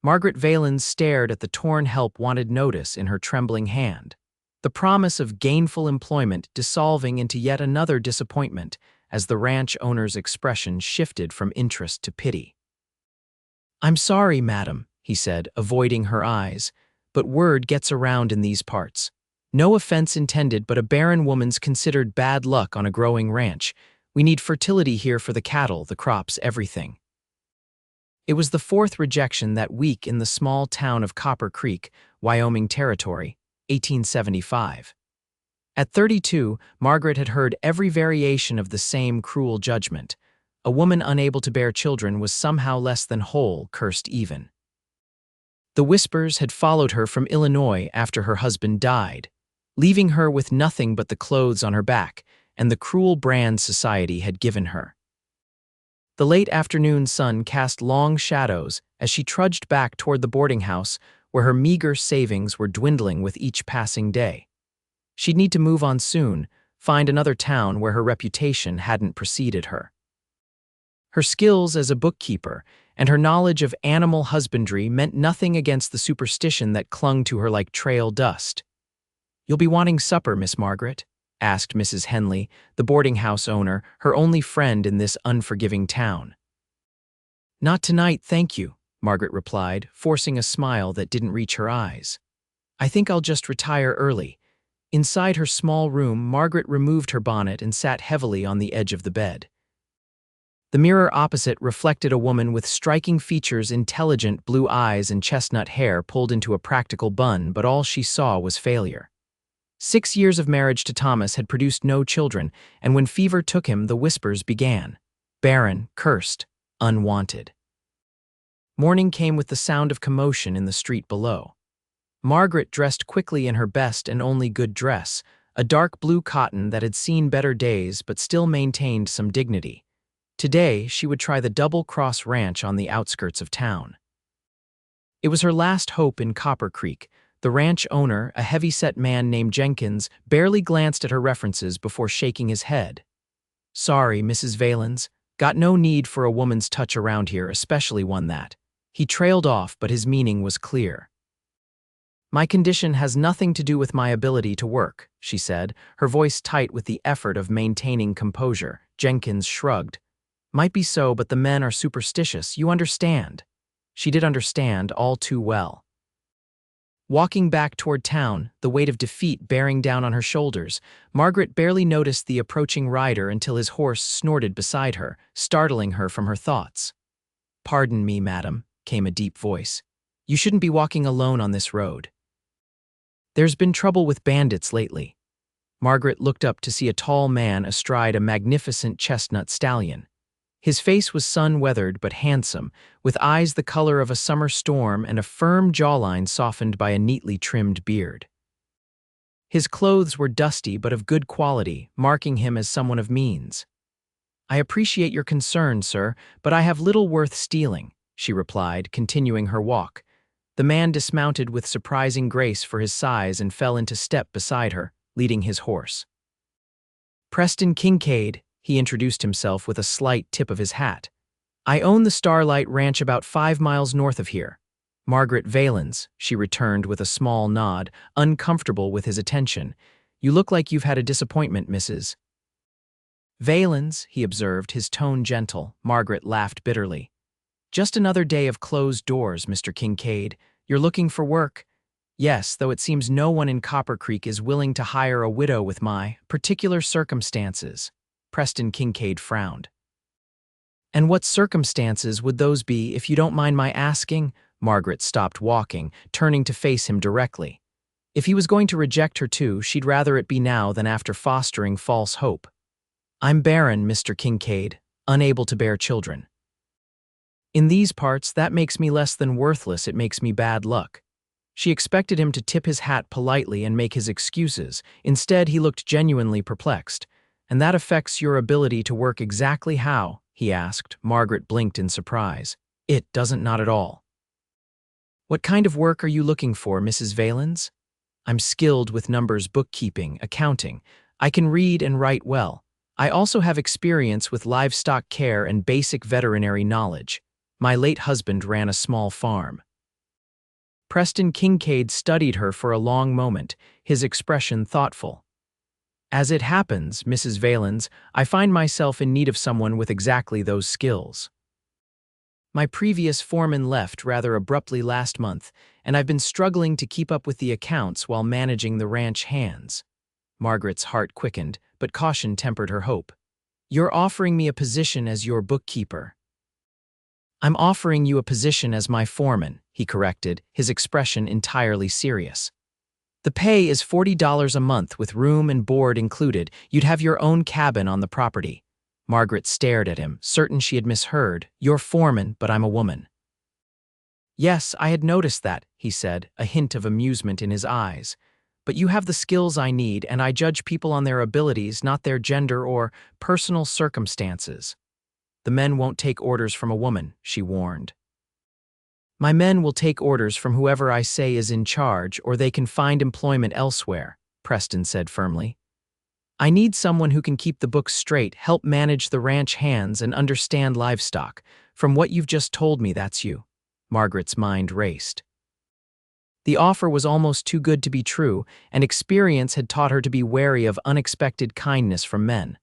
Margaret Valens stared at the torn help wanted notice in her trembling hand. The promise of gainful employment dissolving into yet another disappointment as the ranch owner's expression shifted from interest to pity. "I'm sorry, madam," he said, avoiding her eyes, "but word gets around in these parts. No offense intended, but a barren woman's considered bad luck on a growing ranch. We need fertility here for the cattle, the crops, everything." It was the fourth rejection that week in the small town of Copper Creek, Wyoming Territory, 1875. At 32, Margaret had heard every variation of the same cruel judgment. A woman unable to bear children was somehow less than whole, cursed even. The whispers had followed her from Illinois after her husband died, leaving her with nothing but the clothes on her back and the cruel brand society had given her. The late afternoon sun cast long shadows as she trudged back toward the boarding house where her meager savings were dwindling with each passing day. She'd need to move on soon, find another town where her reputation hadn't preceded her. Her skills as a bookkeeper and her knowledge of animal husbandry meant nothing against the superstition that clung to her like trail dust. "You'll be wanting supper, Miss Margaret?" asked Mrs. Henley, the boarding house owner, her only friend in this unforgiving town. "Not tonight, thank you," Margaret replied, forcing a smile that didn't reach her eyes. "I think I'll just retire early." Inside her small room, Margaret removed her bonnet and sat heavily on the edge of the bed. The mirror opposite reflected a woman with striking features, intelligent blue eyes and chestnut hair pulled into a practical bun, but all she saw was failure. 6 years of marriage to Thomas had produced no children, and when fever took him, the whispers began. Barren, cursed, unwanted. Morning came with the sound of commotion in the street below. Margaret dressed quickly in her best and only good dress, a dark blue cotton that had seen better days but still maintained some dignity. Today, she would try the Double Cross Ranch on the outskirts of town. It was her last hope in Copper Creek. The ranch owner, a heavy-set man named Jenkins, barely glanced at her references before shaking his head. "Sorry, Mrs. Valens. Got no need for a woman's touch around here, especially one that." He trailed off, but his meaning was clear. "My condition has nothing to do with my ability to work," she said, her voice tight with the effort of maintaining composure. Jenkins shrugged. "Might be so, but the men are superstitious, you understand." She did understand all too well. Walking back toward town, the weight of defeat bearing down on her shoulders, Margaret barely noticed the approaching rider until his horse snorted beside her, startling her from her thoughts. "Pardon me, madam," came a deep voice. "You shouldn't be walking alone on this road. There's been trouble with bandits lately." Margaret looked up to see a tall man astride a magnificent chestnut stallion. His face was sun-weathered but handsome, with eyes the color of a summer storm and a firm jawline softened by a neatly trimmed beard. His clothes were dusty but of good quality, marking him as someone of means. "I appreciate your concern, sir, but I have little worth stealing," she replied, continuing her walk. The man dismounted with surprising grace for his size and fell into step beside her, leading his horse. "Preston Kincaid," he introduced himself with a slight tip of his hat. "I own the Starlight Ranch about 5 miles north of here." "Margaret Valens," she returned with a small nod, uncomfortable with his attention. "You look like you've had a disappointment, Mrs. Valens," he observed, his tone gentle. Margaret laughed bitterly. "Just another day of closed doors, Mr. Kincaid. You're looking for work?" "Yes, though it seems no one in Copper Creek is willing to hire a widow with my particular circumstances." Preston Kincaid frowned. "And what circumstances would those be, if you don't mind my asking?" Margaret stopped walking, turning to face him directly. If he was going to reject her too, she'd rather it be now than after fostering false hope. "I'm barren, Mr. Kincaid, unable to bear children." "In these parts, that makes me less than worthless, it makes me bad luck." She expected him to tip his hat politely and make his excuses. Instead, he looked genuinely perplexed. "And that affects your ability to work exactly how?" he asked. Margaret blinked in surprise. "It doesn't, not at all." "What kind of work are you looking for, Mrs. Valens?" "I'm skilled with numbers, bookkeeping, accounting. I can read and write well. I also have experience with livestock care and basic veterinary knowledge. My late husband ran a small farm." Preston Kincaid studied her for a long moment, his expression thoughtful. As it happens, Mrs. Valens, I find myself in need of someone with exactly those skills. My previous foreman left rather abruptly last month, and I've been struggling to keep up with the accounts while managing the ranch hands. Margaret's heart quickened, but caution tempered her hope. You're offering me a position as your bookkeeper. I'm offering you a position as my foreman, he corrected, his expression entirely serious. The pay is $40 a month with room and board included. You'd have your own cabin on the property. Margaret stared at him, certain she had misheard. You're foreman, but I'm a woman. Yes, I had noticed that, he said, a hint of amusement in his eyes. But you have the skills I need, and I judge people on their abilities, not their gender or personal circumstances. The men won't take orders from a woman, she warned. My men will take orders from whoever I say is in charge, or they can find employment elsewhere, Preston said firmly. I need someone who can keep the books straight, help manage the ranch hands, and understand livestock. From what you've just told me, that's you. Margaret's mind raced. The offer was almost too good to be true, and experience had taught her to be wary of unexpected kindness from men.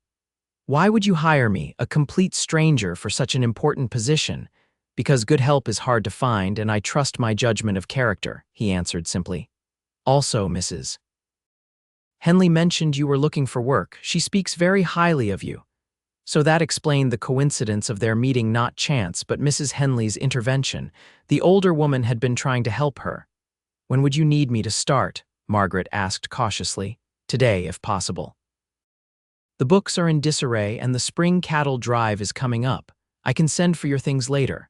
Why would you hire me, a complete stranger, for such an important position? Because good help is hard to find, and I trust my judgment of character, he answered simply. Also, Mrs. Henley mentioned you were looking for work. She speaks very highly of you. So that explained the coincidence of their meeting, not chance, but Mrs. Henley's intervention. The older woman had been trying to help her. When would you need me to start? Margaret asked cautiously. Today, if possible. The books are in disarray and the spring cattle drive is coming up. I can send for your things later.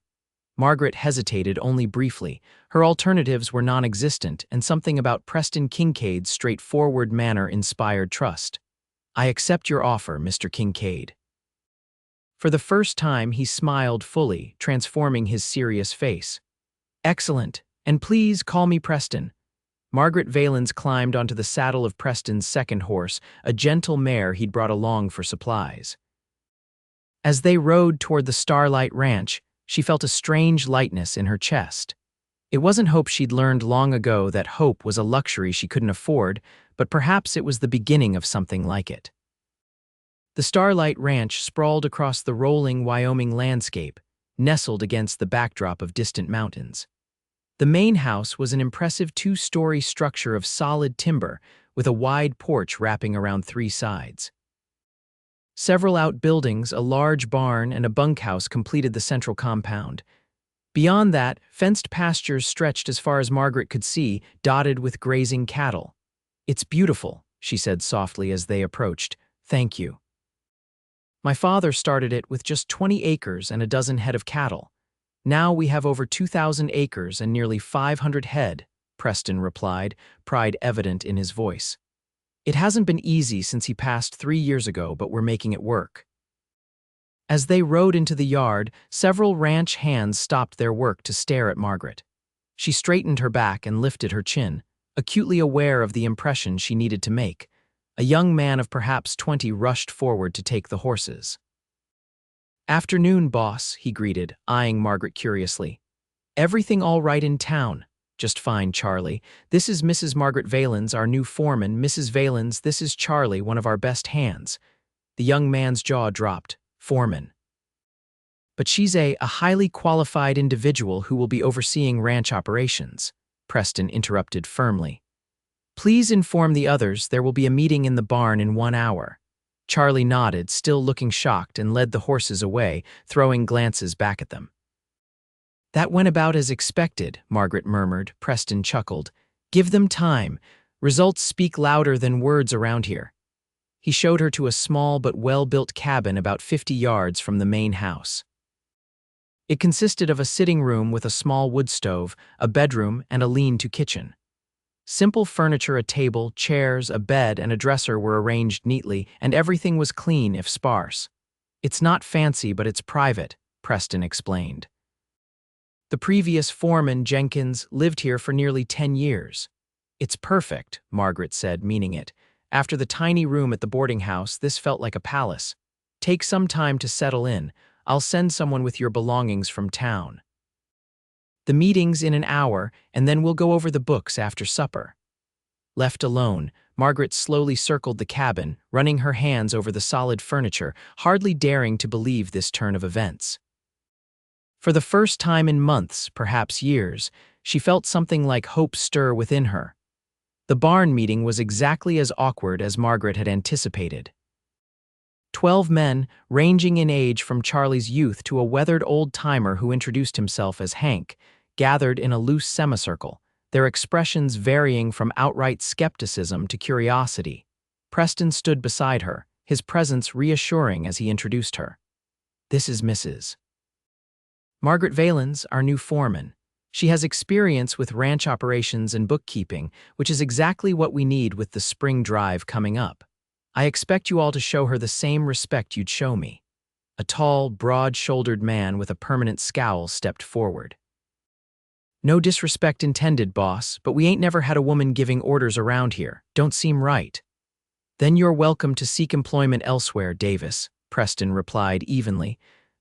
Margaret hesitated only briefly. Her alternatives were non-existent, and something about Preston Kincaid's straightforward manner inspired trust. I accept your offer, Mr. Kincaid. For the first time, he smiled fully, transforming his serious face. Excellent, and please call me Preston. Margaret Valens climbed onto the saddle of Preston's second horse, a gentle mare he'd brought along for supplies. As they rode toward the Starlight Ranch, she felt a strange lightness in her chest. It wasn't hope she'd learned long ago that hope was a luxury she couldn't afford, but perhaps it was the beginning of something like it. The Starlight Ranch sprawled across the rolling Wyoming landscape, nestled against the backdrop of distant mountains. The main house was an impressive two-story structure of solid timber with a wide porch wrapping around three sides. Several outbuildings, a large barn, and a bunkhouse completed the central compound. Beyond that, fenced pastures stretched as far as Margaret could see, dotted with grazing cattle. It's beautiful, she said softly as they approached. Thank you. My father started it with just 20 acres and a dozen head of cattle. Now we have over 2,000 acres and nearly 500 head, Preston replied, pride evident in his voice. It hasn't been easy since he passed 3 years ago, but we're making it work. As they rode into the yard, several ranch hands stopped their work to stare at Margaret. She straightened her back and lifted her chin, acutely aware of the impression she needed to make. A young man of perhaps 20 rushed forward to take the horses. Afternoon, boss, he greeted, eyeing Margaret curiously. Everything all right in town? Just fine, Charlie. This is Mrs. Margaret Valens, our new foreman. Mrs. Valens, this is Charlie, one of our best hands. The young man's jaw dropped. Foreman. But she's a highly qualified individual who will be overseeing ranch operations, Preston interrupted firmly. Please inform the others there will be a meeting in the barn in 1 hour. Charlie nodded, still looking shocked, and led the horses away, throwing glances back at them. That went about as expected, Margaret murmured. Preston chuckled. Give them time. Results speak louder than words around here. He showed her to a small but well-built cabin about 50 yards from the main house. It consisted of a sitting room with a small wood stove, a bedroom, and a lean-to kitchen. Simple furniture, a table, chairs, a bed, and a dresser were arranged neatly, and everything was clean if sparse. It's not fancy, but it's private, Preston explained. The previous foreman, Jenkins, lived here for nearly 10 years. It's perfect, Margaret said, meaning it. After the tiny room at the boarding house, this felt like a palace. Take some time to settle in. I'll send someone with your belongings from town. The meeting's in an hour, and then we'll go over the books after supper." Left alone, Margaret slowly circled the cabin, running her hands over the solid furniture, hardly daring to believe this turn of events. For the first time in months, perhaps years, she felt something like hope stir within her. The barn meeting was exactly as awkward as Margaret had anticipated. 12 men, ranging in age from Charlie's youth to a weathered old-timer who introduced himself as Hank, gathered in a loose semicircle, their expressions varying from outright skepticism to curiosity. Preston stood beside her, his presence reassuring as he introduced her. "This is Mrs. Margaret Valens, our new foreman. She has experience with ranch operations and bookkeeping, which is exactly what we need with the spring drive coming up. I expect you all to show her the same respect you'd show me." A tall, broad-shouldered man with a permanent scowl stepped forward. "No disrespect intended, boss, but we ain't never had a woman giving orders around here. Don't seem right." "Then you're welcome to seek employment elsewhere, Davis," Preston replied evenly.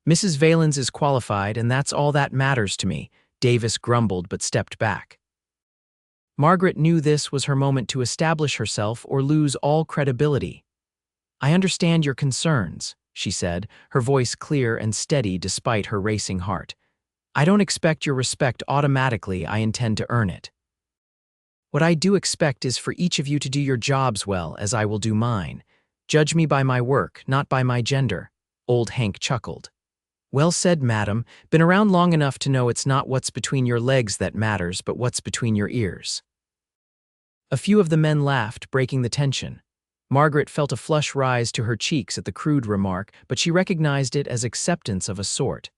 "Mrs. Valens is qualified, and that's all that matters to me," Davis grumbled but stepped back. Margaret knew this was her moment to establish herself or lose all credibility. "I understand your concerns," she said, her voice clear and steady despite her racing heart. "I don't expect your respect automatically. I intend to earn it. What I do expect is for each of you to do your jobs well, as I will do mine. Judge me by my work, not by my gender." Old Hank chuckled. "Well said, madam. Been around long enough to know it's not what's between your legs that matters, but what's between your ears." A few of the men laughed, breaking the tension. Margaret felt a flush rise to her cheeks at the crude remark, but she recognized it as acceptance of a sort.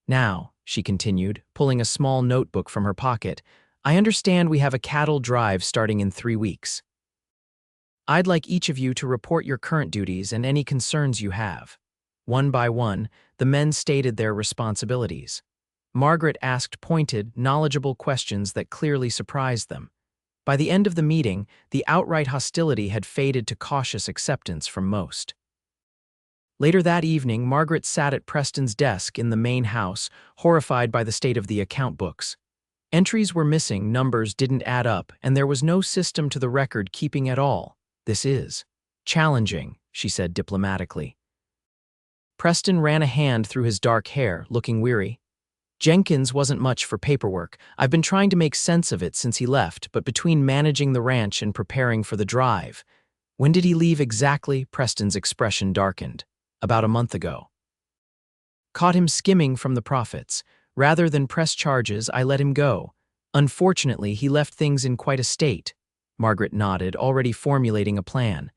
"Now," she continued, pulling a small notebook from her pocket, "I understand we have a cattle drive starting in 3 weeks. I'd like each of you to report your current duties and any concerns you have." One by one, the men stated their responsibilities. Margaret asked pointed, knowledgeable questions that clearly surprised them. By the end of the meeting, the outright hostility had faded to cautious acceptance from most. Later that evening, Margaret sat at Preston's desk in the main house, horrified by the state of the account books. Entries were missing, numbers didn't add up, and there was no system to the record keeping at all. "This is challenging," she said diplomatically. Preston ran a hand through his dark hair, looking weary. "Jenkins wasn't much for paperwork. I've been trying to make sense of it since he left, but between managing the ranch and preparing for the drive—" "When did he leave exactly?" Preston's expression darkened. "About a month ago. Caught him skimming from the profits. Rather than press charges, I let him go. Unfortunately, he left things in quite a state." Margaret nodded, already formulating a plan.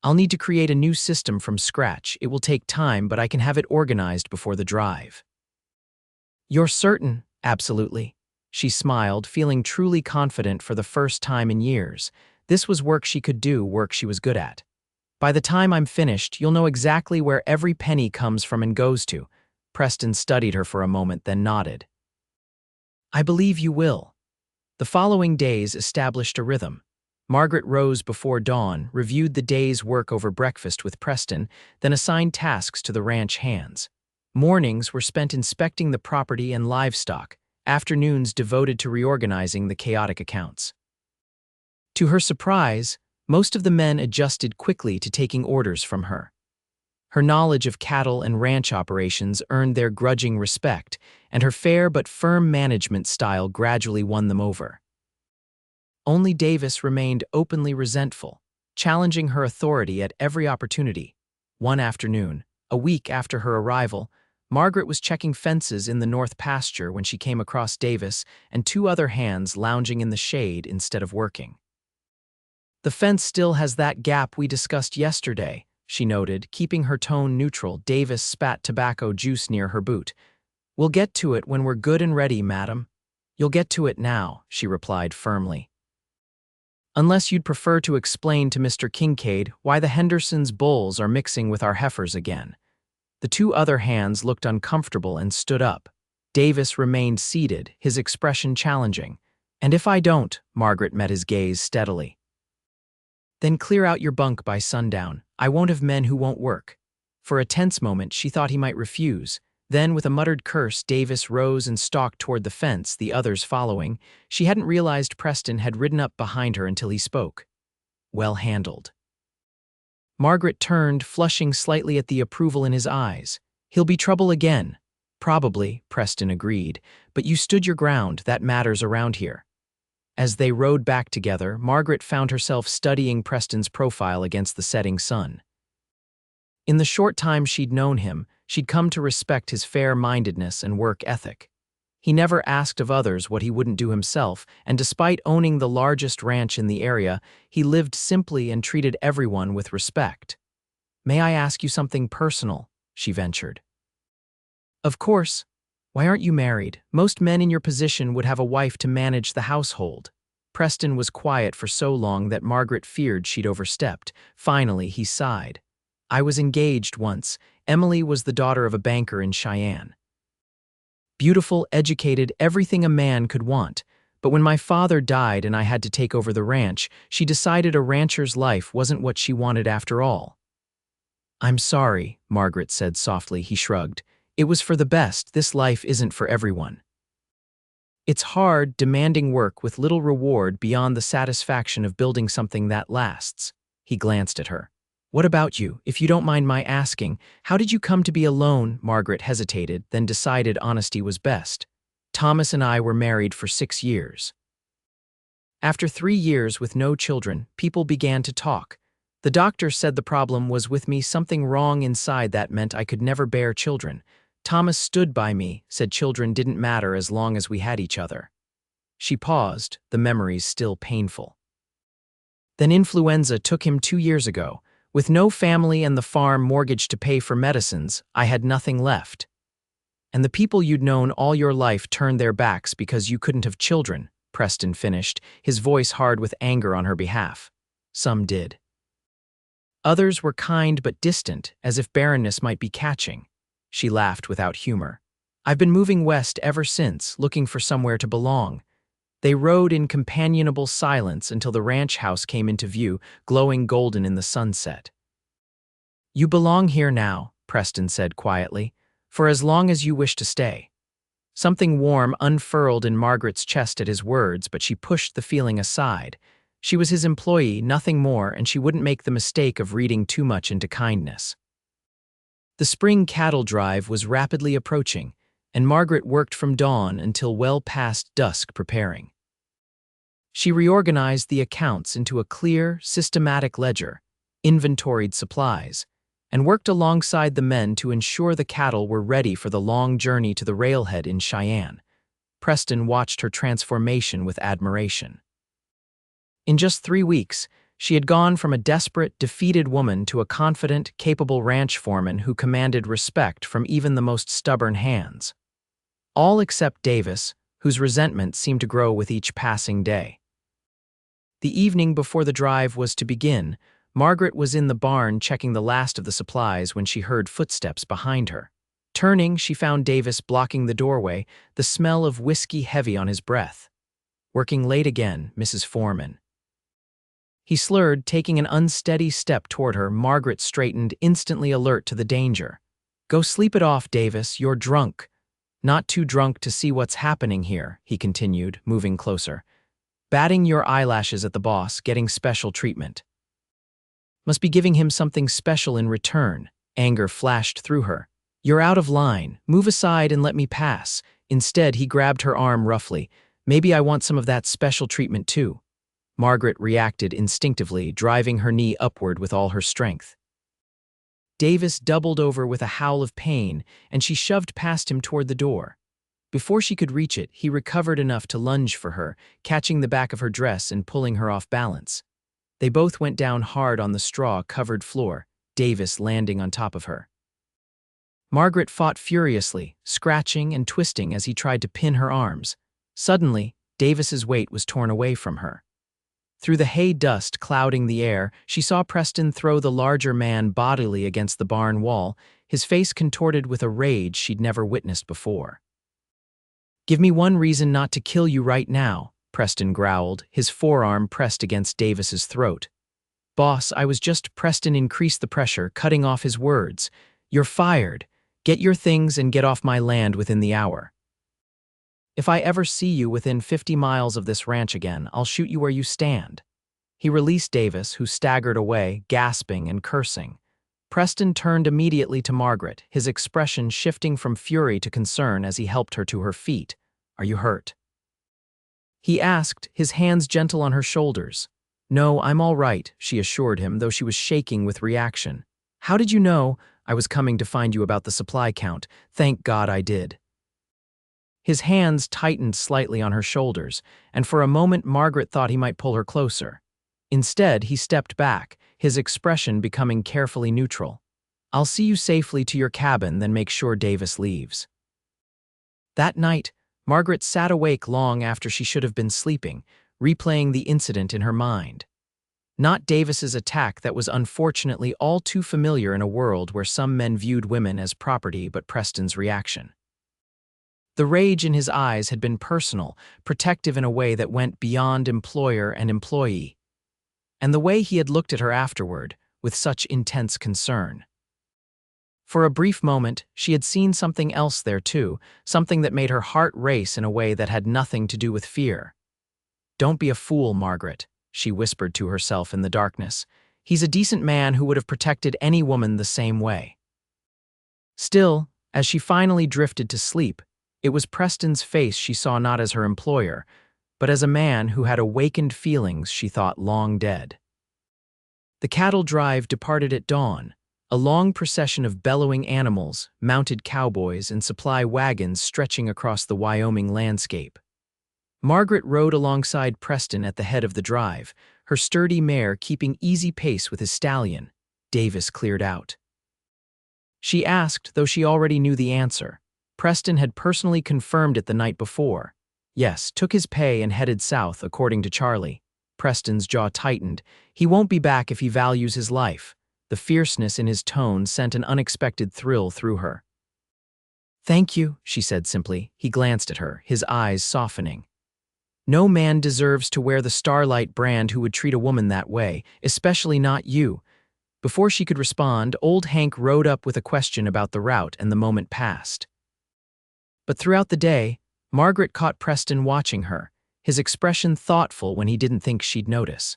"I'll need to create a new system from scratch. It will take time, but I can have it organized before the drive." "You're certain?" "Absolutely." She smiled, feeling truly confident for the first time in years. This was work she could do, work she was good at. "By the time I'm finished, you'll know exactly where every penny comes from and goes to." Preston studied her for a moment, then nodded. "I believe you will." The following days established a rhythm. Margaret rose before dawn, reviewed the day's work over breakfast with Preston, then assigned tasks to the ranch hands. Mornings were spent inspecting the property and livestock, afternoons devoted to reorganizing the chaotic accounts. To her surprise, most of the men adjusted quickly to taking orders from her. Her knowledge of cattle and ranch operations earned their grudging respect, and her fair but firm management style gradually won them over. Only Davis remained openly resentful, challenging her authority at every opportunity. One afternoon, a week after her arrival, Margaret was checking fences in the north pasture when she came across Davis and 2 other hands lounging in the shade instead of working. "The fence still has that gap we discussed yesterday," she noted, keeping her tone neutral. Davis spat tobacco juice near her boot. "We'll get to it when we're good and ready, madam." "You'll get to it now," she replied firmly. "Unless you'd prefer to explain to Mr. Kincaid why the Henderson's bulls are mixing with our heifers again." The 2 other hands looked uncomfortable and stood up. Davis remained seated, his expression challenging. "And if I don't," Margaret met his gaze steadily. "Then clear out your bunk by sundown. I won't have men who won't work." For a tense moment, she thought he might refuse. Then, with a muttered curse, Davis rose and stalked toward the fence, the others following. She hadn't realized Preston had ridden up behind her until he spoke. Well handled. Margaret turned, flushing slightly at the approval in his eyes. He'll be trouble again. Probably, Preston agreed, but you stood your ground, that matters around here. As they rode back together, Margaret found herself studying Preston's profile against the setting sun. In the short time she'd known him, she'd come to respect his fair-mindedness and work ethic. He never asked of others what he wouldn't do himself, and despite owning the largest ranch in the area, he lived simply and treated everyone with respect. "May I ask you something personal?" she ventured. "Of course. Why aren't you married? Most men in your position would have a wife to manage the household." Preston was quiet for so long that Margaret feared she'd overstepped. Finally, he sighed. "I was engaged once. Emily was the daughter of a banker in Cheyenne. Beautiful, educated, everything a man could want. But when my father died and I had to take over the ranch, she decided a rancher's life wasn't what she wanted after all." "I'm sorry," Margaret said softly. He shrugged. "It was for the best. This life isn't for everyone. It's hard, demanding work with little reward beyond the satisfaction of building something that lasts." He glanced at her. "What about you? If you don't mind my asking, how did you come to be alone?" Margaret hesitated, then decided honesty was best. "Thomas and I were married for 6 years. After 3 years with no children, people began to talk. The doctor said the problem was with me, something wrong inside that meant I could never bear children. Thomas stood by me, said children didn't matter as long as we had each other." She paused, the memories still painful. "Then influenza took him 2 years ago. With no family and the farm mortgage to pay for medicines, I had nothing left. And the people you'd known all your life turned their backs because you couldn't have children," Preston finished, his voice hard with anger on her behalf. "Some did. Others were kind but distant, as if barrenness might be catching." She laughed without humor. "I've been moving west ever since, looking for somewhere to belong." They rode in companionable silence until the ranch house came into view, glowing golden in the sunset. "You belong here now," Preston said quietly, "for as long as you wish to stay." Something warm unfurled in Margaret's chest at his words, but she pushed the feeling aside. She was his employee, nothing more, and she wouldn't make the mistake of reading too much into kindness. The spring cattle drive was rapidly approaching, and Margaret worked from dawn until well past dusk preparing. She reorganized the accounts into a clear, systematic ledger, inventoried supplies, and worked alongside the men to ensure the cattle were ready for the long journey to the railhead in Cheyenne. Preston watched her transformation with admiration. In just 3 weeks, she had gone from a desperate, defeated woman to a confident, capable ranch foreman who commanded respect from even the most stubborn hands. All except Davis, whose resentment seemed to grow with each passing day. The evening before the drive was to begin, Margaret was in the barn checking the last of the supplies when she heard footsteps behind her. Turning, she found Davis blocking the doorway, the smell of whiskey heavy on his breath. "Working late again, Mrs. Foreman." He slurred, taking an unsteady step toward her. Margaret straightened, instantly alert to the danger. "Go sleep it off, Davis, you're drunk." "Not too drunk to see what's happening here," he continued, moving closer. "Batting your eyelashes at the boss, getting special treatment." Must be giving him something special in return. Anger flashed through her. "You're out of line. Move aside and let me pass." Instead, he grabbed her arm roughly. "Maybe I want some of that special treatment too." Margaret reacted instinctively, driving her knee upward with all her strength. Davis doubled over with a howl of pain, and she shoved past him toward the door. Before she could reach it, he recovered enough to lunge for her, catching the back of her dress and pulling her off balance. They both went down hard on the straw-covered floor, Davis landing on top of her. Margaret fought furiously, scratching and twisting as he tried to pin her arms. Suddenly, Davis's weight was torn away from her. Through the hay dust clouding the air, she saw Preston throw the larger man bodily against the barn wall, his face contorted with a rage she'd never witnessed before. "Give me one reason not to kill you right now," Preston growled, his forearm pressed against Davis's throat. "Boss, I was just..." Preston increased the pressure, cutting off his words. "You're fired. Get your things and get off my land within the hour. If I ever see you within 50 miles of this ranch again, I'll shoot you where you stand." He released Davis, who staggered away, gasping and cursing. Preston turned immediately to Margaret, his expression shifting from fury to concern as he helped her to her feet. "Are you hurt?" he asked, his hands gentle on her shoulders. "No, I'm all right," she assured him, though she was shaking with reaction. "How did you know I was coming to find you about the supply count? Thank God I did." His hands tightened slightly on her shoulders, and for a moment Margaret thought he might pull her closer. Instead, he stepped back, his expression becoming carefully neutral. "I'll see you safely to your cabin, then make sure Davis leaves." That night, Margaret sat awake long after she should have been sleeping, replaying the incident in her mind. Not Davis's attack that was unfortunately all too familiar in a world where some men viewed women as property, but Preston's reaction. The rage in his eyes had been personal, protective in a way that went beyond employer and employee. And the way he had looked at her afterward, with such intense concern. For a brief moment, she had seen something else there too, something that made her heart race in a way that had nothing to do with fear. "Don't be a fool, Margaret," she whispered to herself in the darkness. "He's a decent man who would have protected any woman the same way." Still, as she finally drifted to sleep, it was Preston's face she saw not as her employer, but as a man who had awakened feelings she thought long dead. The cattle drive departed at dawn, a long procession of bellowing animals, mounted cowboys, and supply wagons stretching across the Wyoming landscape. Margaret rode alongside Preston at the head of the drive, her sturdy mare keeping easy pace with his stallion. Davis cleared out. She asked, though she already knew the answer. Preston had personally confirmed it the night before. Yes, took his pay and headed south, according to Charlie. Preston's jaw tightened. He won't be back if he values his life. The fierceness in his tone sent an unexpected thrill through her. "Thank you," she said simply. He glanced at her, his eyes softening. "No man deserves to wear the Starlight brand who would treat a woman that way, especially not you." Before she could respond, old Hank rode up with a question about the route, and the moment passed. But throughout the day, Margaret caught Preston watching her, his expression thoughtful when he didn't think she'd notice.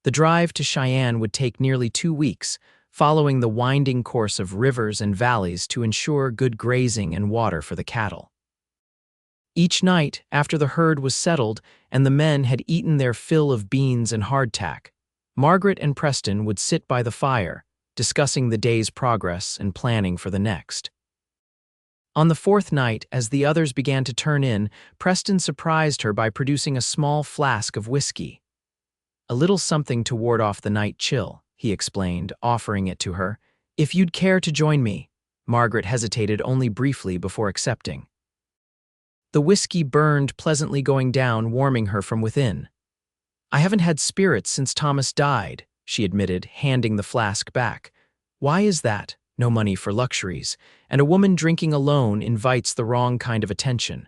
The drive to Cheyenne would take nearly 2 weeks, following the winding course of rivers and valleys to ensure good grazing and water for the cattle. Each night, after the herd was settled and the men had eaten their fill of beans and hardtack, Margaret and Preston would sit by the fire, discussing the day's progress and planning for the next. On the 4th night, as the others began to turn in, Preston surprised her by producing a small flask of whiskey. "A little something to ward off the night chill," he explained, offering it to her. "If you'd care to join me." Margaret hesitated only briefly before accepting. The whiskey burned pleasantly going down, warming her from within. "I haven't had spirits since Thomas died," she admitted, handing the flask back. "Why is that? No money for luxuries, and a woman drinking alone invites the wrong kind of attention."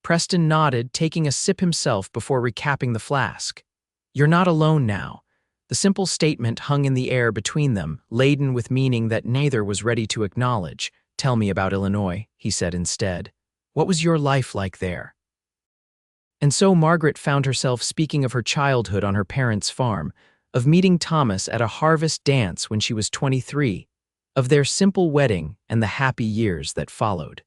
Preston nodded, taking a sip himself before recapping the flask. "You're not alone now." The simple statement hung in the air between them, laden with meaning that neither was ready to acknowledge. "Tell me about Illinois," he said instead. "What was your life like there?" And so Margaret found herself speaking of her childhood on her parents' farm, of meeting Thomas at a harvest dance when she was 23, of their simple wedding and the happy years that followed.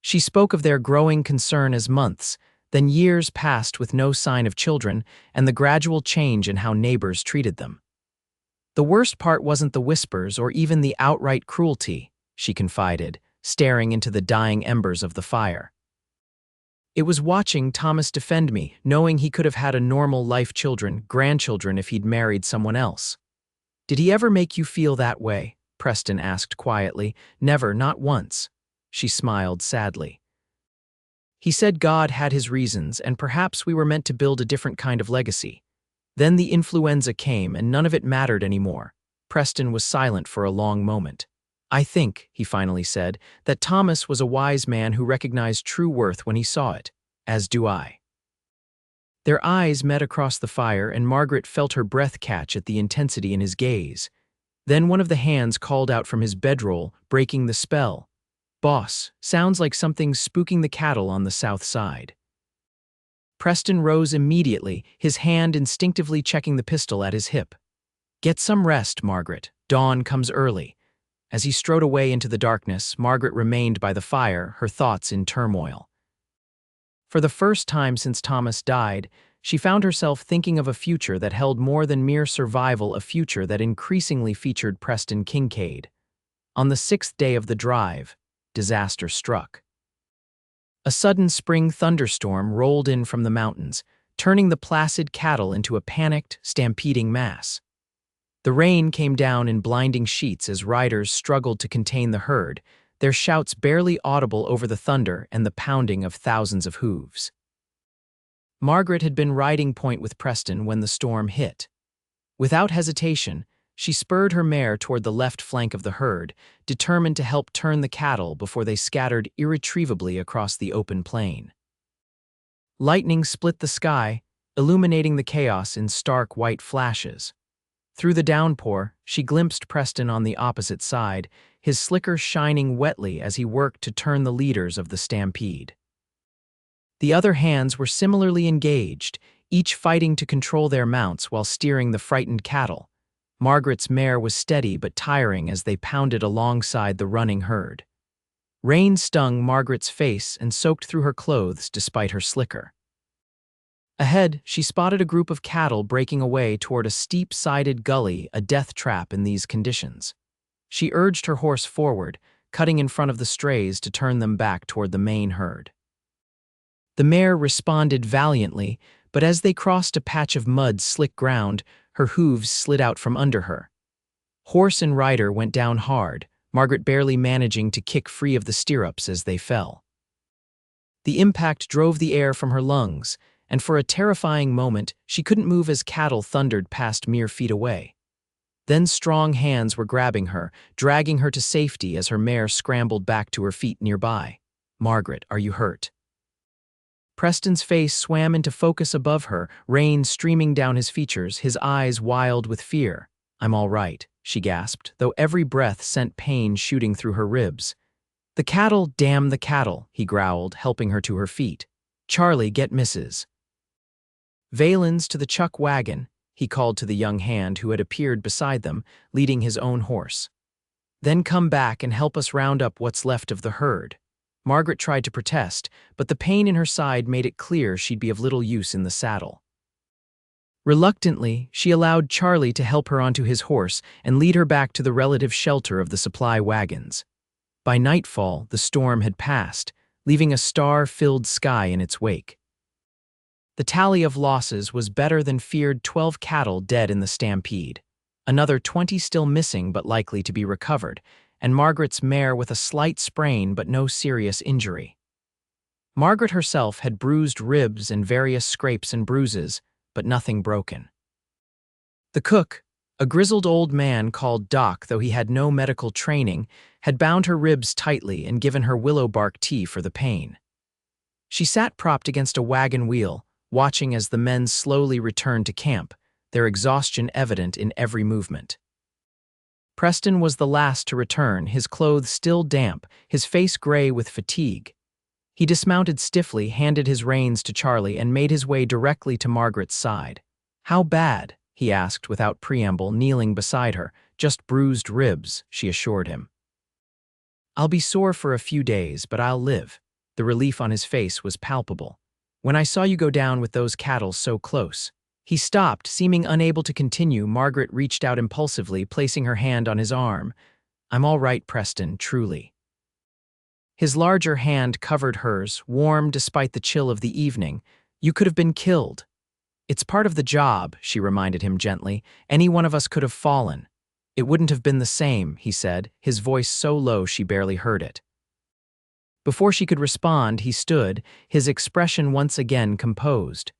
She spoke of their growing concern as months, then years passed with no sign of children, and the gradual change in how neighbors treated them. "The worst part wasn't the whispers or even the outright cruelty," she confided, staring into the dying embers of the fire. "It was watching Thomas defend me, knowing he could have had a normal life, children, grandchildren if he'd married someone else." "Did he ever make you feel that way?" Preston asked quietly. "Never, not once." She smiled sadly. "He said God had his reasons, and perhaps we were meant to build a different kind of legacy. Then the influenza came, and none of it mattered anymore." Preston was silent for a long moment. "I think," he finally said, "that Thomas was a wise man who recognized true worth when he saw it. As do I." Their eyes met across the fire, and Margaret felt her breath catch at the intensity in his gaze. Then one of the hands called out from his bedroll, breaking the spell. "Boss, sounds like something's spooking the cattle on the south side." Preston rose immediately, his hand instinctively checking the pistol at his hip. "Get some rest, Margaret. Dawn comes early." As he strode away into the darkness, Margaret remained by the fire, her thoughts in turmoil. For the first time since Thomas died, she found herself thinking of a future that held more than mere survival, a future that increasingly featured Preston Kincaid. On the 6th day of the drive, disaster struck. A sudden spring thunderstorm rolled in from the mountains, turning the placid cattle into a panicked, stampeding mass. The rain came down in blinding sheets as riders struggled to contain the herd, their shouts barely audible over the thunder and the pounding of thousands of hooves. Margaret had been riding point with Preston when the storm hit. Without hesitation, she spurred her mare toward the left flank of the herd, determined to help turn the cattle before they scattered irretrievably across the open plain. Lightning split the sky, illuminating the chaos in stark white flashes. Through the downpour, she glimpsed Preston on the opposite side, his slicker shining wetly as he worked to turn the leaders of the stampede. The other hands were similarly engaged, each fighting to control their mounts while steering the frightened cattle. Margaret's mare was steady but tiring as they pounded alongside the running herd. Rain stung Margaret's face and soaked through her clothes despite her slicker. Ahead, she spotted a group of cattle breaking away toward a steep-sided gully, a death trap in these conditions. She urged her horse forward, cutting in front of the strays to turn them back toward the main herd. The mare responded valiantly, but as they crossed a patch of mud-slick ground, her hooves slid out from under her. Horse and rider went down hard, Margaret barely managing to kick free of the stirrups as they fell. The impact drove the air from her lungs, and for a terrifying moment, she couldn't move as cattle thundered past mere feet away. Then strong hands were grabbing her, dragging her to safety as her mare scrambled back to her feet nearby. "Margaret, are you hurt?" Preston's face swam into focus above her, rain streaming down his features, his eyes wild with fear. "I'm all right," she gasped, though every breath sent pain shooting through her ribs. "The cattle, damn the cattle," he growled, helping her to her feet. "Charlie, get Mrs. Valens to the chuck wagon," he called to the young hand who had appeared beside them, leading his own horse. "Then come back and help us round up what's left of the herd." Margaret tried to protest, but the pain in her side made it clear she'd be of little use in the saddle. Reluctantly, she allowed Charlie to help her onto his horse and lead her back to the relative shelter of the supply wagons. By nightfall, the storm had passed, leaving a star-filled sky in its wake. The tally of losses was better than feared: 12 cattle dead in the stampede, another 20 still missing but likely to be recovered, and Margaret's mare with a slight sprain but no serious injury. Margaret herself had bruised ribs and various scrapes and bruises, but nothing broken. The cook, a grizzled old man called Doc, though he had no medical training, had bound her ribs tightly and given her willow bark tea for the pain. She sat propped against a wagon wheel, watching as the men slowly returned to camp, their exhaustion evident in every movement. Preston was the last to return, his clothes still damp, his face gray with fatigue. He dismounted stiffly, handed his reins to Charlie, and made his way directly to Margaret's side. "How bad?" he asked without preamble, kneeling beside her. "Just bruised ribs," she assured him. "I'll be sore for a few days, but I'll live." The relief on his face was palpable. "When I saw you go down with those cattle so close." He stopped, seeming unable to continue. Margaret reached out impulsively, placing her hand on his arm. "I'm all right, Preston, truly." His larger hand covered hers, warm despite the chill of the evening. "You could have been killed." "It's part of the job," she reminded him gently. "Any one of us could have fallen." "It wouldn't have been the same," he said, his voice so low she barely heard it. Before she could respond, he stood, his expression once again composed.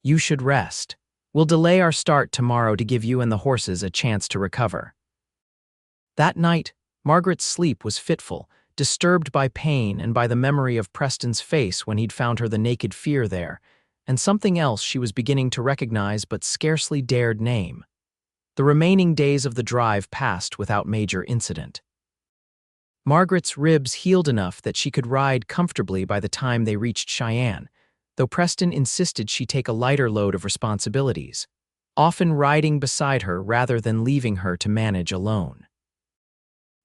"You should rest. We'll delay our start tomorrow to give you and the horses a chance to recover." That night, Margaret's sleep was fitful, disturbed by pain and by the memory of Preston's face when he'd found her the naked fear there, and something else she was beginning to recognize but scarcely dared name. The remaining days of the drive passed without major incident. Margaret's ribs healed enough that she could ride comfortably by the time they reached Cheyenne, though Preston insisted she take a lighter load of responsibilities, often riding beside her rather than leaving her to manage alone.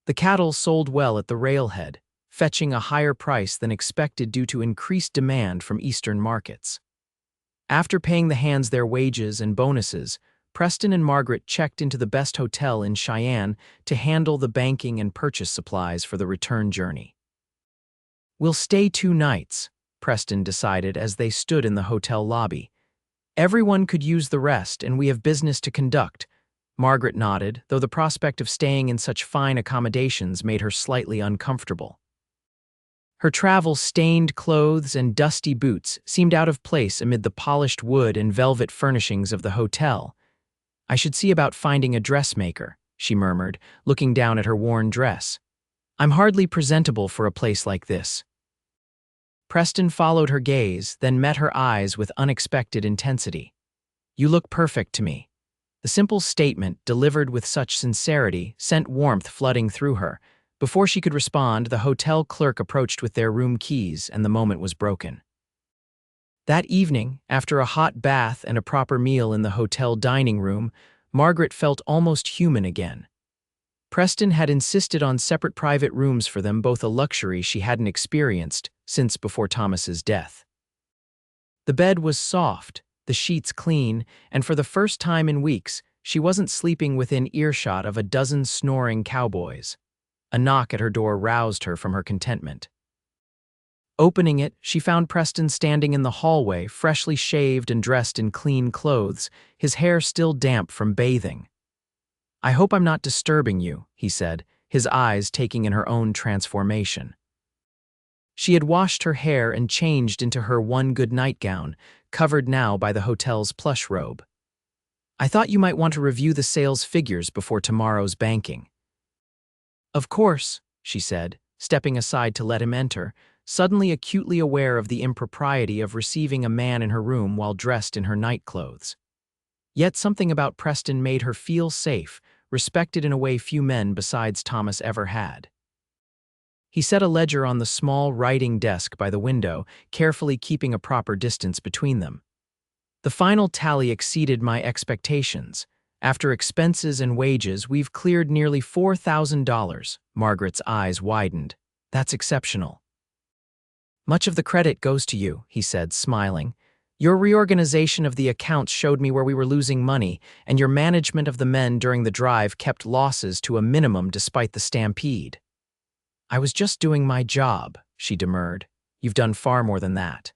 The cattle sold well at the railhead, fetching a higher price than expected due to increased demand from eastern markets. After paying the hands their wages and bonuses, Preston and Margaret checked into the best hotel in Cheyenne to handle the banking and purchase supplies for the return journey. "We'll stay 2 nights," Preston decided as they stood in the hotel lobby. "Everyone could use the rest, and we have business to conduct." Margaret nodded, though the prospect of staying in such fine accommodations made her slightly uncomfortable. Her travel-stained clothes and dusty boots seemed out of place amid the polished wood and velvet furnishings of the hotel. "I should see about finding a dressmaker," she murmured, looking down at her worn dress. "I'm hardly presentable for a place like this." Preston followed her gaze, then met her eyes with unexpected intensity. "You look perfect to me." The simple statement, delivered with such sincerity, sent warmth flooding through her. Before she could respond, the hotel clerk approached with their room keys, and the moment was broken. That evening, after a hot bath and a proper meal in the hotel dining room, Margaret felt almost human again. Preston had insisted on separate private rooms for them, both a luxury she hadn't experienced since before Thomas's death. The bed was soft, the sheets clean, and for the first time in weeks, she wasn't sleeping within earshot of a dozen snoring cowboys. A knock at her door roused her from her contentment. Opening it, she found Preston standing in the hallway, freshly shaved and dressed in clean clothes, his hair still damp from bathing. "I hope I'm not disturbing you," he said, his eyes taking in her own transformation. She had washed her hair and changed into her one good nightgown, covered now by the hotel's plush robe. "I thought you might want to review the sales figures before tomorrow's banking." "Of course," she said, stepping aside to let him enter, suddenly acutely aware of the impropriety of receiving a man in her room while dressed in her nightclothes. Yet something about Preston made her feel safe, respected in a way few men besides Thomas ever had. He set a ledger on the small writing desk by the window, carefully keeping a proper distance between them. "The final tally exceeded my expectations. After expenses and wages, we've cleared nearly $4,000. Margaret's eyes widened. "That's exceptional." "Much of the credit goes to you," he said, smiling. "Your reorganization of the accounts showed me where we were losing money, and your management of the men during the drive kept losses to a minimum despite the stampede." "I was just doing my job," she demurred. "You've done far more than that."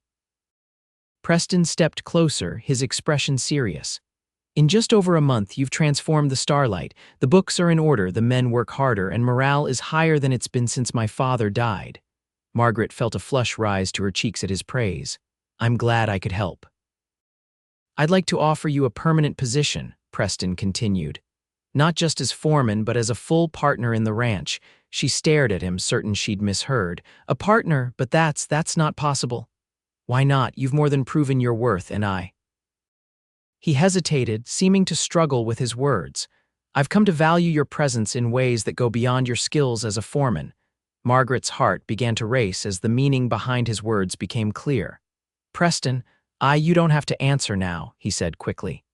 Preston stepped closer, his expression serious. "In just over a month, you've transformed the Starlight. The books are in order, the men work harder, and morale is higher than it's been since my father died." Margaret felt a flush rise to her cheeks at his praise. "I'm glad I could help." "I'd like to offer you a permanent position," Preston continued. "Not just as foreman, but as a full partner in the ranch." She stared at him, certain she'd misheard. "A partner, but that's not possible." "Why not? You've more than proven your worth, and I—" He hesitated, seeming to struggle with his words. "I've come to value your presence in ways that go beyond your skills as a foreman." Margaret's heart began to race as the meaning behind his words became clear. "Preston, you don't have to answer now," he said quickly.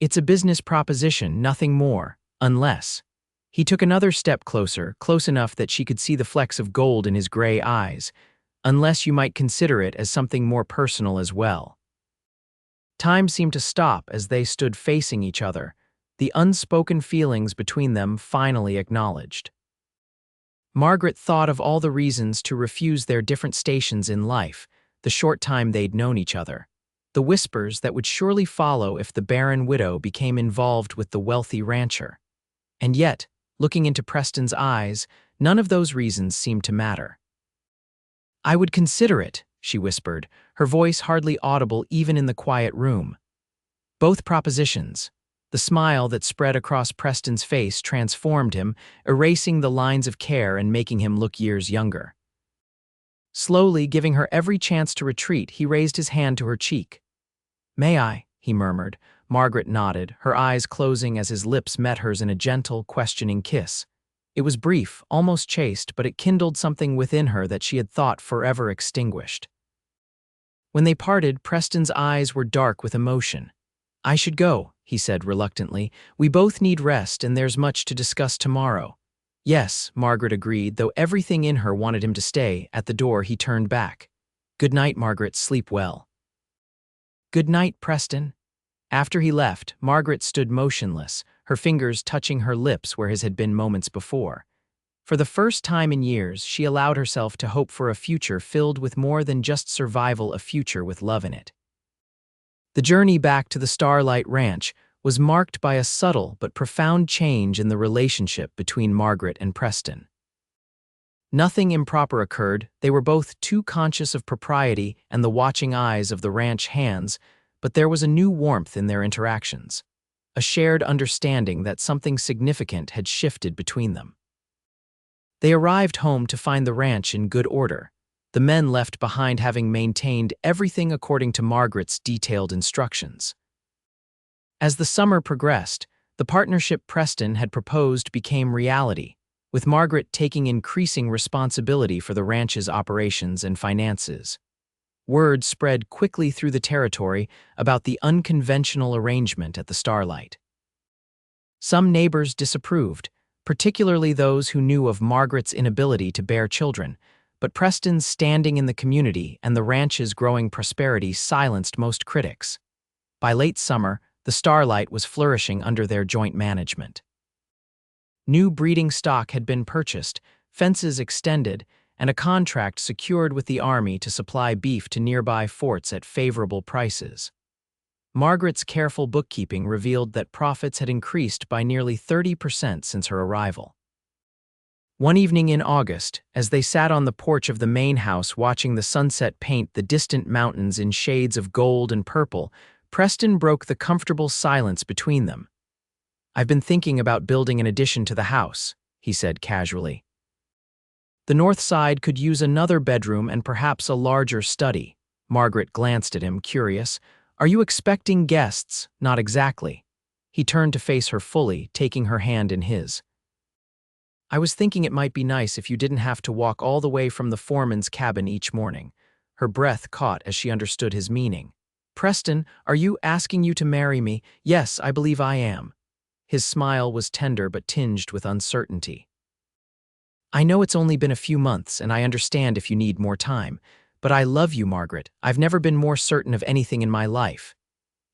"It's a business proposition, nothing more, unless—" He took another step closer, close enough that she could see the flecks of gold in his gray eyes. "Unless you might consider it as something more personal as well." Time seemed to stop as they stood facing each other, the unspoken feelings between them finally acknowledged. Margaret thought of all the reasons to refuse their different stations in life, the short time they'd known each other, the whispers that would surely follow if the Barren widow became involved with the wealthy rancher. And yet, looking into Preston's eyes, none of those reasons seemed to matter. "I would consider it," she whispered, her voice hardly audible even in the quiet room. "Both propositions." The smile that spread across Preston's face transformed him, erasing the lines of care and making him look years younger. Slowly, giving her every chance to retreat, he raised his hand to her cheek. "May I?" he murmured, Margaret nodded, her eyes closing as his lips met hers in a gentle, questioning kiss. It was brief, almost chaste, but it kindled something within her that she had thought forever extinguished. When they parted, Preston's eyes were dark with emotion. "I should go," he said reluctantly. "We both need rest, and there's much to discuss tomorrow." "Yes," Margaret agreed, though everything in her wanted him to stay. At the door, he turned back. "Good night, Margaret. Sleep well." "Good night, Preston." After he left, Margaret stood motionless, her fingers touching her lips where his had been moments before. For the first time in years, she allowed herself to hope for a future filled with more than just survival, a future with love in it. The journey back to the Starlight Ranch was marked by a subtle but profound change in the relationship between Margaret and Preston. Nothing improper occurred, they were both too conscious of propriety and the watching eyes of the ranch hands, but there was a new warmth in their interactions, a shared understanding that something significant had shifted between them. They arrived home to find the ranch in good order, the men left behind having maintained everything according to Margaret's detailed instructions. As the summer progressed, the partnership Preston had proposed became reality, with Margaret taking increasing responsibility for the ranch's operations and finances. Word spread quickly through the territory about the unconventional arrangement at the Starlight. Some neighbors disapproved, particularly those who knew of Margaret's inability to bear children, but Preston's standing in the community and the ranch's growing prosperity silenced most critics. By late summer, the Starlight was flourishing under their joint management. New breeding stock had been purchased, fences extended, and a contract secured with the Army to supply beef to nearby forts at favorable prices. Margaret's careful bookkeeping revealed that profits had increased by nearly 30% since her arrival. One evening in August, as they sat on the porch of the main house watching the sunset paint the distant mountains in shades of gold and purple, Preston broke the comfortable silence between them. "I've been thinking about building an addition to the house," he said casually. "The north side could use another bedroom and perhaps a larger study." Margaret glanced at him, curious. "Are you expecting guests?" "Not exactly." He turned to face her fully, taking her hand in his. "I was thinking it might be nice if you didn't have to walk all the way from the foreman's cabin each morning." Her breath caught as she understood his meaning. "Preston, are you asking you to marry me?" "Yes, I believe I am." His smile was tender but tinged with uncertainty. "I know it's only been a few months, and I understand if you need more time. But I love you, Margaret. I've never been more certain of anything in my life."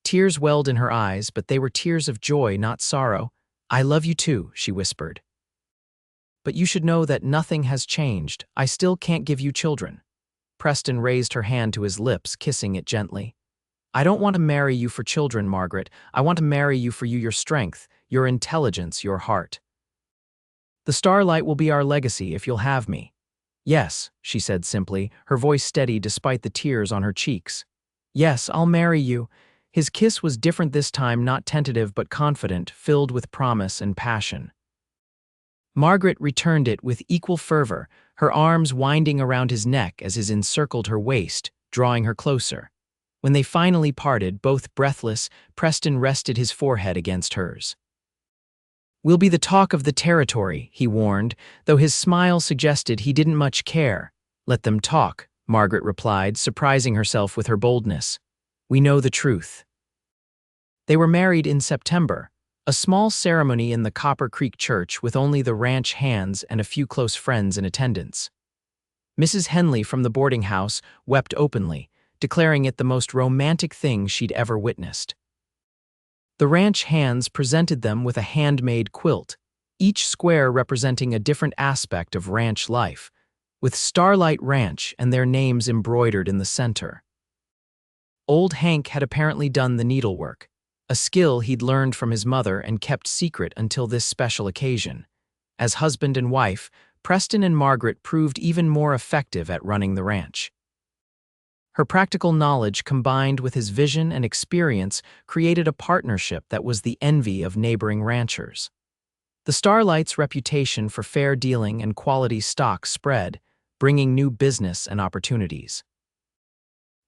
Tears welled in her eyes, but they were tears of joy, not sorrow. "I love you too," she whispered. "But you should know that nothing has changed. I still can't give you children." Preston raised her hand to his lips, kissing it gently. "I don't want to marry you for children, Margaret. I want to marry you for your strength, your intelligence, your heart. The Starlight will be our legacy if you'll have me." "Yes," she said simply, her voice steady despite the tears on her cheeks. "Yes, I'll marry you." His kiss was different this time, not tentative but confident, filled with promise and passion. Margaret returned it with equal fervor, her arms winding around his neck as his encircled her waist, drawing her closer. When they finally parted, both breathless, Preston rested his forehead against hers. "We'll be the talk of the territory," he warned, though his smile suggested he didn't much care. "Let them talk," Margaret replied, surprising herself with her boldness. "We know the truth." They were married in September, a small ceremony in the Copper Creek Church with only the ranch hands and a few close friends in attendance. Mrs. Henley from the boarding house wept openly, declaring it the most romantic thing she'd ever witnessed. The ranch hands presented them with a handmade quilt, each square representing a different aspect of ranch life, with Starlight Ranch and their names embroidered in the center. Old Hank had apparently done the needlework, a skill he'd learned from his mother and kept secret until this special occasion. As husband and wife, Preston and Margaret proved even more effective at running the ranch. Her practical knowledge combined with his vision and experience created a partnership that was the envy of neighboring ranchers. The Starlight's reputation for fair dealing and quality stock spread, bringing new business and opportunities.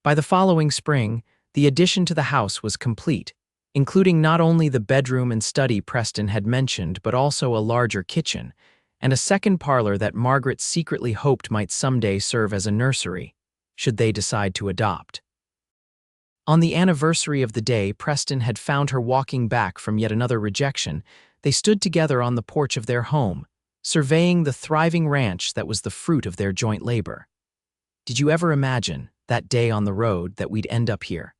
By the following spring, the addition to the house was complete, including not only the bedroom and study Preston had mentioned, but also a larger kitchen, and a second parlor that Margaret secretly hoped might someday serve as a nursery, should they decide to adopt. On the anniversary of the day Preston had found her walking back from yet another rejection, they stood together on the porch of their home, surveying the thriving ranch that was the fruit of their joint labor. "Did you ever imagine, that day on the road, that we'd end up here?"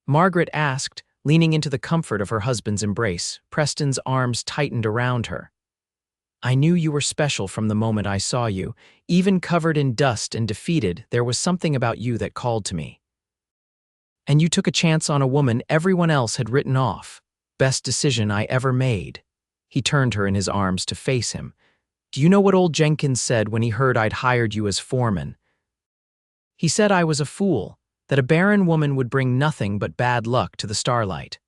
Margaret asked, leaning into the comfort of her husband's embrace. Preston's arms tightened around her. "I knew you were special from the moment I saw you. Even covered in dust and defeated, there was something about you that called to me. And you took a chance on a woman everyone else had written off. Best decision I ever made." He turned her in his arms to face him. "Do you know what old Jenkins said when he heard I'd hired you as foreman? He said I was a fool, that a barren woman would bring nothing but bad luck to the Starlight."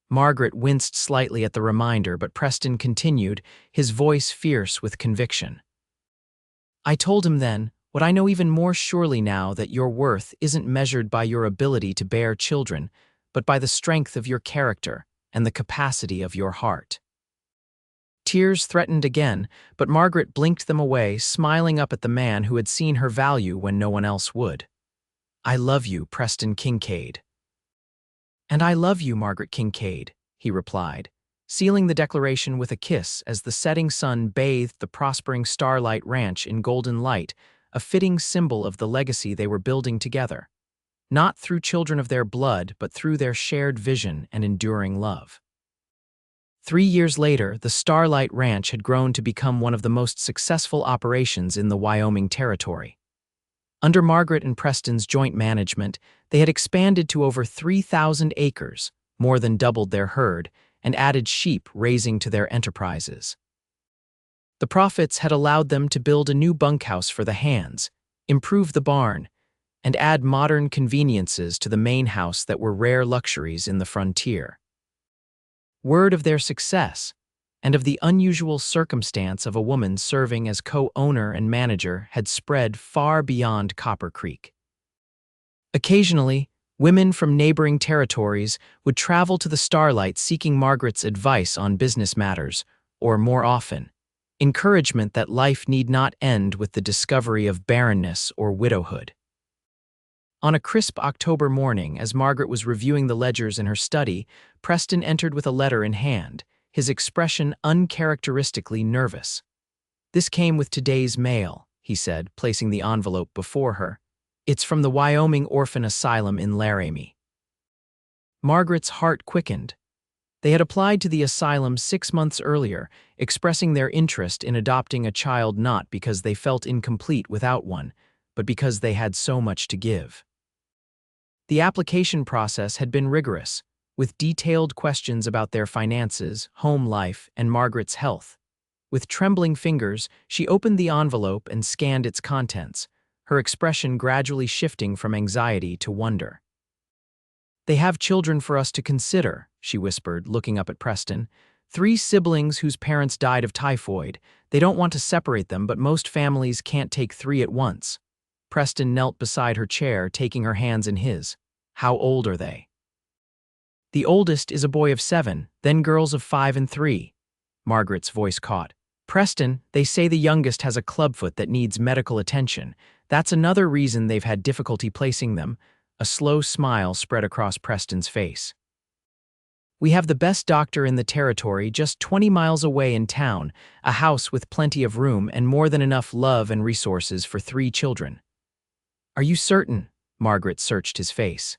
Margaret winced slightly at the reminder, but Preston continued, his voice fierce with conviction. "I told him then, what I know even more surely now, that your worth isn't measured by your ability to bear children, but by the strength of your character and the capacity of your heart." Tears threatened again, but Margaret blinked them away, smiling up at the man who had seen her value when no one else would. "I love you, Preston Kincaid." "And I love you, Margaret Kincaid," he replied, sealing the declaration with a kiss as the setting sun bathed the prospering Starlight Ranch in golden light, a fitting symbol of the legacy they were building together, not through children of their blood, but through their shared vision and enduring love. 3 years later, the Starlight Ranch had grown to become one of the most successful operations in the Wyoming Territory. Under Margaret and Preston's joint management, they had expanded to over 3,000 acres, more than doubled their herd, and added sheep raising to their enterprises. The profits had allowed them to build a new bunkhouse for the hands, improve the barn, and add modern conveniences to the main house that were rare luxuries in the frontier. Word of their success, and of the unusual circumstance of a woman serving as co-owner and manager, had spread far beyond Copper Creek. Occasionally, women from neighboring territories would travel to the Starlight seeking Margaret's advice on business matters, or more often, encouragement that life need not end with the discovery of barrenness or widowhood. On a crisp October morning, as Margaret was reviewing the ledgers in her study, Preston entered with a letter in hand, his expression uncharacteristically nervous. "This came with today's mail," he said, placing the envelope before her. "It's from the Wyoming Orphan Asylum in Laramie." Margaret's heart quickened. They had applied to the asylum 6 months earlier, expressing their interest in adopting a child not because they felt incomplete without one, but because they had so much to give. The application process had been rigorous, with detailed questions about their finances, home life, and Margaret's health. With trembling fingers, she opened the envelope and scanned its contents, her expression gradually shifting from anxiety to wonder. "They have children for us to consider," she whispered, looking up at Preston. "3 siblings whose parents died of typhoid. They don't want to separate them, but most families can't take 3 at once." Preston knelt beside her chair, taking her hands in his. "How old are they?" "The oldest is a boy of 7, then girls of 5 and 3. Margaret's voice caught. "Preston, they say the youngest has a clubfoot that needs medical attention. That's another reason they've had difficulty placing them." A slow smile spread across Preston's face. "We have the best doctor in the territory just 20 miles away in town, a house with plenty of room and more than enough love and resources for 3 children. "Are you certain?" Margaret searched his face.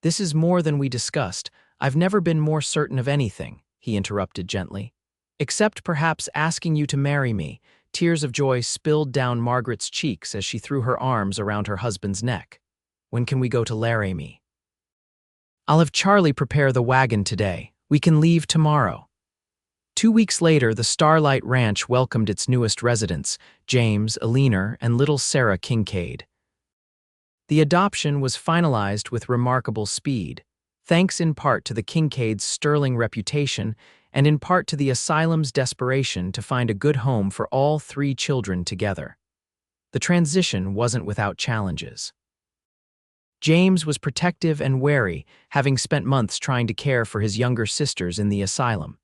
"This is more than we discussed. I've never been more certain of anything," he interrupted gently. "Except perhaps asking you to marry me." Tears of joy spilled down Margaret's cheeks as she threw her arms around her husband's neck. "When can we go to Laramie?" "I'll have Charlie prepare the wagon today. We can leave tomorrow." 2 weeks later, the Starlight Ranch welcomed its newest residents, James, Eleanor, and little Sarah Kincaid. The adoption was finalized with remarkable speed, thanks in part to the Kincaids' sterling reputation and in part to the asylum's desperation to find a good home for all 3 children together. The transition wasn't without challenges. James was protective and wary, having spent months trying to care for his younger sisters in the asylum.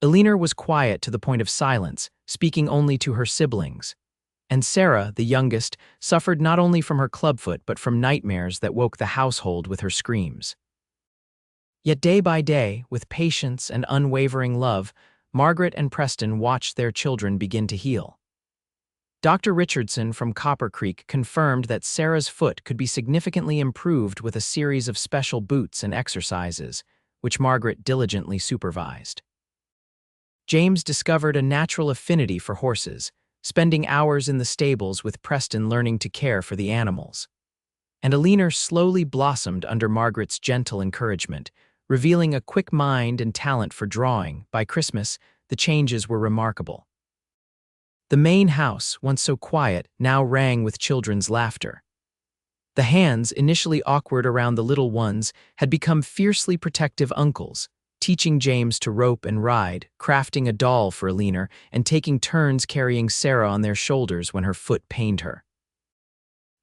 Eleanor was quiet to the point of silence, speaking only to her siblings. And Sarah, the youngest, suffered not only from her clubfoot but from nightmares that woke the household with her screams. Yet day by day, with patience and unwavering love, Margaret and Preston watched their children begin to heal. Dr. Richardson from Copper Creek confirmed that Sarah's foot could be significantly improved with a series of special boots and exercises, which Margaret diligently supervised. James discovered a natural affinity for horses, spending hours in the stables with Preston learning to care for the animals. And Eleanor slowly blossomed under Margaret's gentle encouragement, revealing a quick mind and talent for drawing. By Christmas, the changes were remarkable. The main house, once so quiet, now rang with children's laughter. The hands, initially awkward around the little ones, had become fiercely protective uncles, teaching James to rope and ride, crafting a doll for Eleanor, and taking turns carrying Sarah on their shoulders when her foot pained her.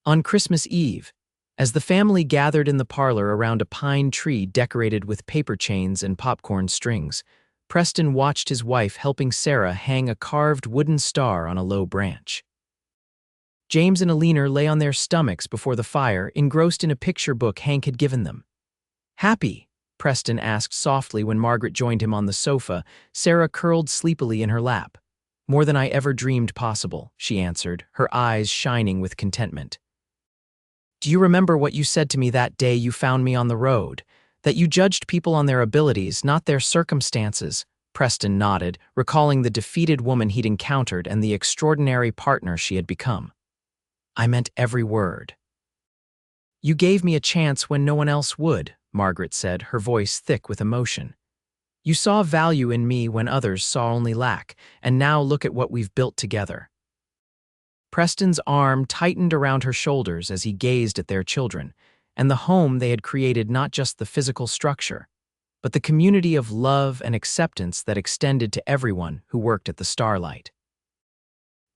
On Christmas Eve, as the family gathered in the parlor around a pine tree decorated with paper chains and popcorn strings, Preston watched his wife helping Sarah hang a carved wooden star on a low branch. James and Eleanor lay on their stomachs before the fire, engrossed in a picture book Hank had given them. "Happy?" Preston asked softly when Margaret joined him on the sofa. Sarah curled sleepily in her lap. "More than I ever dreamed possible," she answered, her eyes shining with contentment. "Do you remember what you said to me that day you found me on the road? That you judged people on their abilities, not their circumstances?" Preston nodded, recalling the defeated woman he'd encountered and the extraordinary partner she had become. "I meant every word." "You gave me a chance when no one else would," Margaret said, her voice thick with emotion. "You saw value in me when others saw only lack, and now look at what we've built together." Preston's arm tightened around her shoulders as he gazed at their children, and the home they had created, not just the physical structure, but the community of love and acceptance that extended to everyone who worked at the Starlight.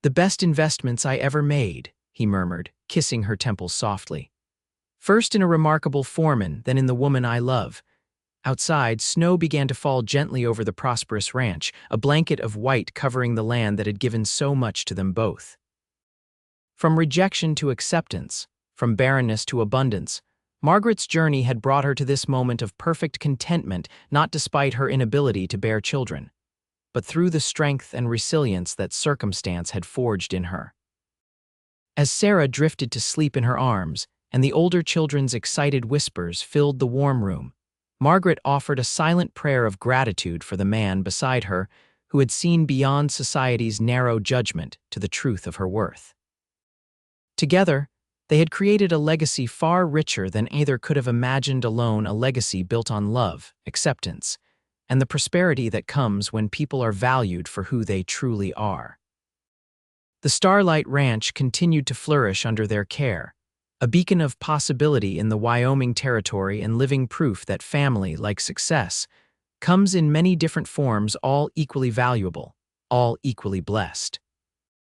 "The best investments I ever made," he murmured, kissing her temples softly. "First in a remarkable Foreman, then in the woman I love." Outside, snow began to fall gently over the prosperous ranch, a blanket of white covering the land that had given so much to them both. From rejection to acceptance, from barrenness to abundance, Margaret's journey had brought her to this moment of perfect contentment, not despite her inability to bear children, but through the strength and resilience that circumstance had forged in her. As Sarah drifted to sleep in her arms, and the older children's excited whispers filled the warm room, Margaret offered a silent prayer of gratitude for the man beside her who had seen beyond society's narrow judgment to the truth of her worth. Together, they had created a legacy far richer than either could have imagined alone, a legacy built on love, acceptance, and the prosperity that comes when people are valued for who they truly are. The Starlight Ranch continued to flourish under their care, a beacon of possibility in the Wyoming territory and living proof that family, like success, comes in many different forms, all equally valuable, all equally blessed.